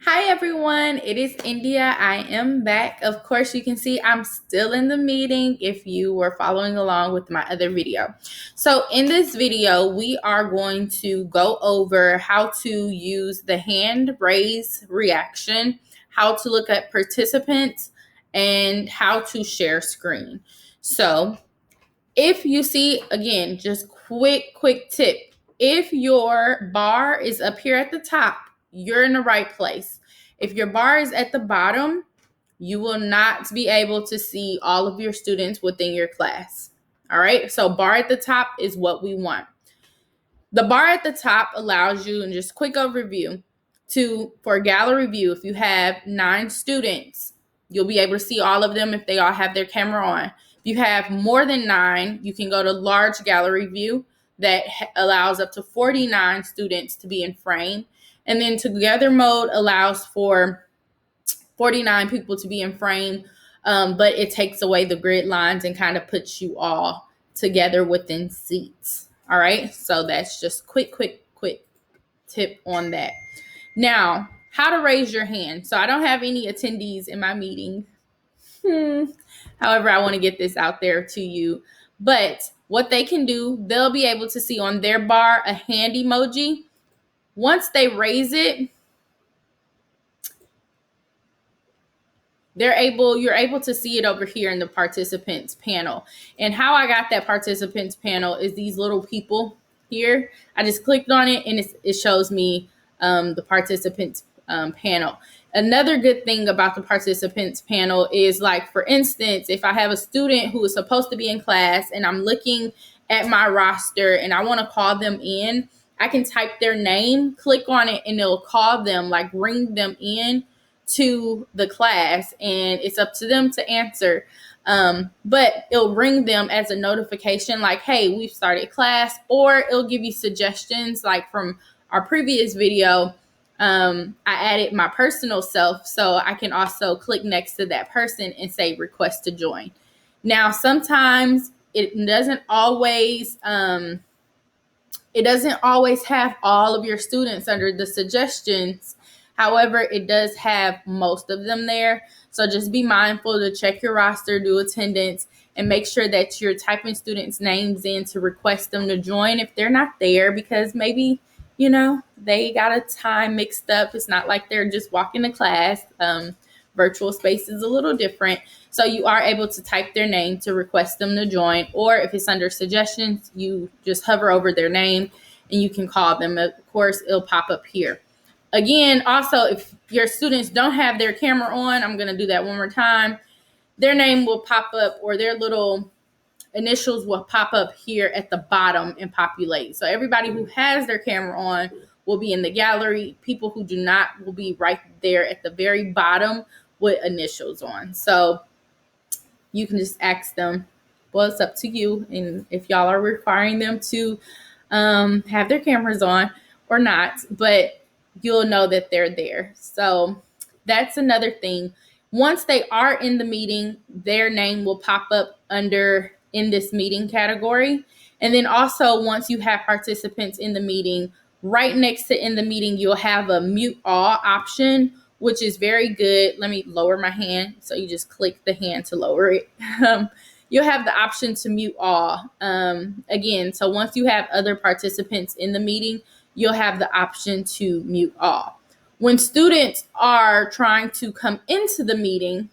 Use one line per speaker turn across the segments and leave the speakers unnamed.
Hi everyone, it is India. I am back. Of course, you can see I'm still in the meeting if you were following along with my other video. So in this video, we are going to go over how to use the hand raise reaction, how to look at participants, and how to share screen. So if you see, again, just quick tip. If your bar is up here at the top, you're in the right place. If your bar is at the bottom, you will not be able to see all of your students within your class. All right, so bar at the top is what we want. The bar at the top allows you, and just quick overview, for gallery view, if you have 9 students, you'll be able to see all of them if they all have their camera on. If you have more than 9, you can go to large gallery view that allows up to 49 students to be in frame. And then together mode allows for 49 people to be in frame, but it takes away the grid lines and kind of puts you all together within seats. All right, so that's just quick tip on that. Now, how to raise your hand. So I don't have any attendees in my meeting. However, I want to get this out there to you. But what they can do, they'll be able to see on their bar a hand emoji. Once they raise it, you're able to see it over here in the participants panel. And how I got that participants panel is these little people here. I just clicked on it and it shows me the participants panel. Another good thing about the participants panel is, like, for instance, if I have a student who is supposed to be in class and I'm looking at my roster and I want to call them in, I can type their name, click on it, and it'll call them, like ring them in to the class, and it's up to them to answer. But it'll ring them as a notification, like, hey, we've started class, or it'll give you suggestions. Like from our previous video, I added my personal self, so I can also click next to that person and say request to join. Now, sometimes it doesn't always have all of your students under the suggestions. However, it does have most of them there. So just be mindful to check your roster, do attendance, and make sure that you're typing students' names in to request them to join if they're not there, because maybe, they got a time mixed up. It's not like they're just walking to class. Virtual space is a little different. So you are able to type their name to request them to join, or if it's under suggestions, you just hover over their name and you can call them. Of course, it'll pop up here. Again, also, if your students don't have their camera on, I'm going to do that one more time. Their name will pop up, or their little initials will pop up here at the bottom and populate. So everybody who has their camera on will be in the gallery. People who do not will be right there at the very bottom with initials on. So you can just ask them. Well, it's up to you, and if y'all are requiring them to have their cameras on or not, but you'll know that they're there. So that's another thing. Once they are in the meeting, their name will pop up under in this meeting category. And then also, once you have participants in the meeting, right next to in the meeting, you'll have a mute all option, which is very good. Let me lower my hand. So you just click the hand to lower it. You'll have the option to mute all. Again, so once you have other participants in the meeting, you'll have the option to mute all. When students are trying to come into the meeting,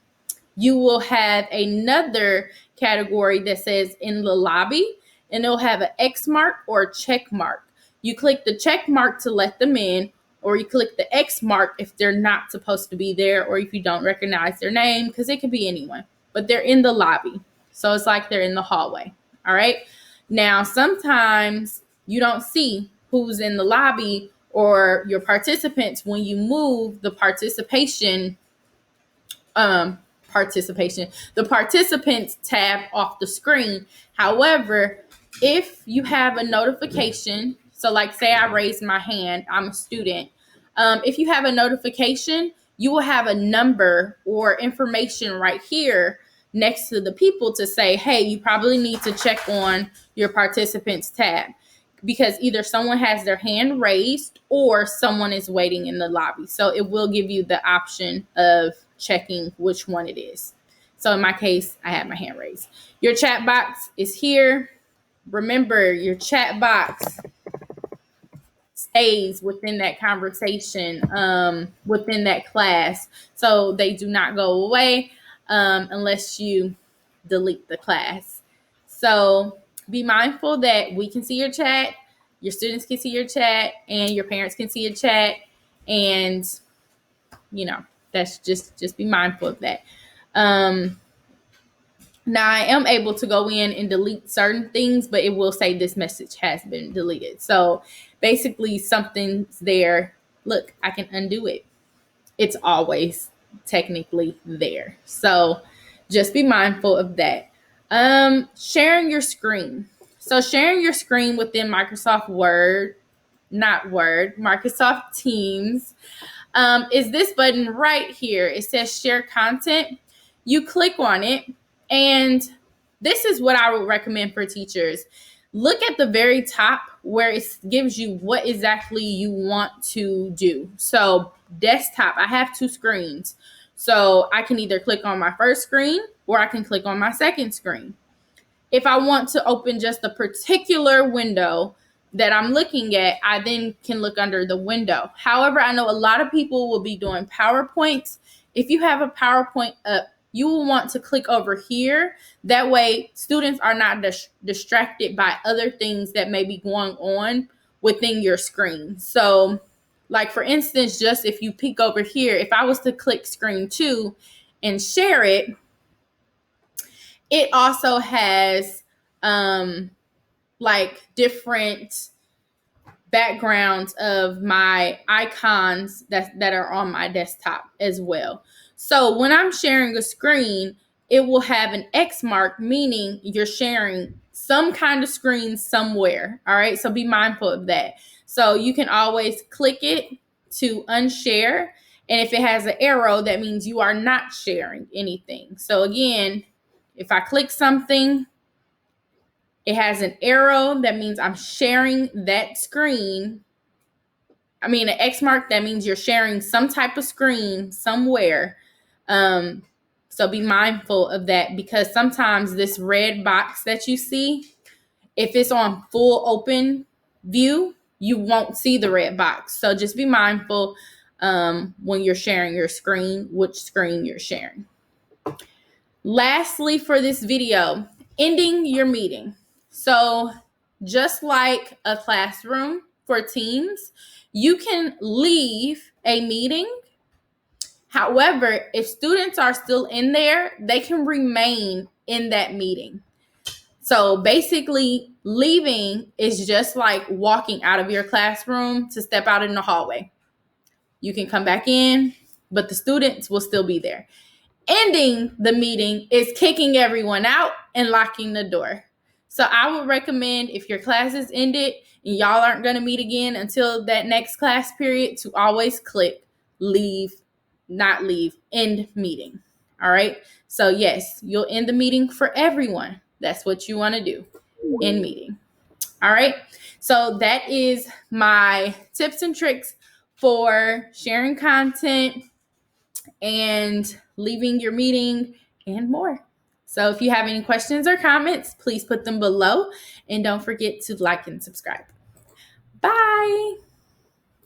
you will have another category that says in the lobby, and it'll have an X mark or a check mark. You click the check mark to let them in, or you click the X mark if they're not supposed to be there, or if you don't recognize their name, because it could be anyone, but they're in the lobby. So it's like they're in the hallway. All right. Now, sometimes you don't see who's in the lobby or your participants when you move the the participants tab off the screen. However, if you have a notification, so like say I raised my hand, I'm a student. If you have a notification, you will have a number or information right here next to the people to say, hey, you probably need to check on your participants tab. because either someone has their hand raised or someone is waiting in the lobby. So it will give you the option of checking which one it is. So in my case, I had my hand raised. Your chat box is here. Remember, your chat box stays within that conversation, within that class. So they do not go away unless you delete the class. So be mindful that we can see your chat, your students can see your chat, and your parents can see your chat. And, that's just be mindful of that. Now I am able to go in and delete certain things, but it will say this message has been deleted. So basically something's there. Look, I can undo it. It's always technically there. So just be mindful of that. Sharing your screen. So sharing your screen within Microsoft Microsoft Teams, is this button right here. It says share content. You click on it, and this is what I would recommend for teachers. Look at the very top where it gives you what exactly you want to do. So desktop, I have two screens. So I can either click on my first screen or I can click on my second screen. If I want to open just a particular window that I'm looking at, I then can look under the window. However, I know a lot of people will be doing PowerPoints. If you have a PowerPoint up, you will want to click over here. That way, students are not distracted by other things that may be going on within your screen. So, like for instance, just if you peek over here, if I was to click screen 2 and share it, it also has like different backgrounds of my icons that are on my desktop as well. So when I'm sharing a screen, it will have an X mark, meaning you're sharing some kind of screen somewhere. All right, so be mindful of that. So you can always click it to unshare. And if it has an arrow, that means you are not sharing anything. So again, if I click something, it has an arrow, that means I'm sharing that screen. An X mark, that means you're sharing some type of screen somewhere. So be mindful of that, because sometimes this red box that you see, if it's on full open view, you won't see the red box. So just be mindful when you're sharing your screen, which screen you're sharing. Lastly, for this video, ending your meeting. So just like a classroom for Teams, you can leave a meeting. However, if students are still in there, they can remain in that meeting. So basically, leaving is just like walking out of your classroom to step out in the hallway. You can come back in, but the students will still be there. Ending the meeting is kicking everyone out and locking the door. So I would recommend, if your class is ended and y'all aren't going to meet again until that next class period, to always click leave, not leave, end meeting. All right. So yes, you'll end the meeting for everyone. That's what you want to do, end meeting. All right. So that is my tips and tricks for sharing content and leaving your meeting and more. So if you have any questions or comments, please put them below, and don't forget to like and subscribe. Bye.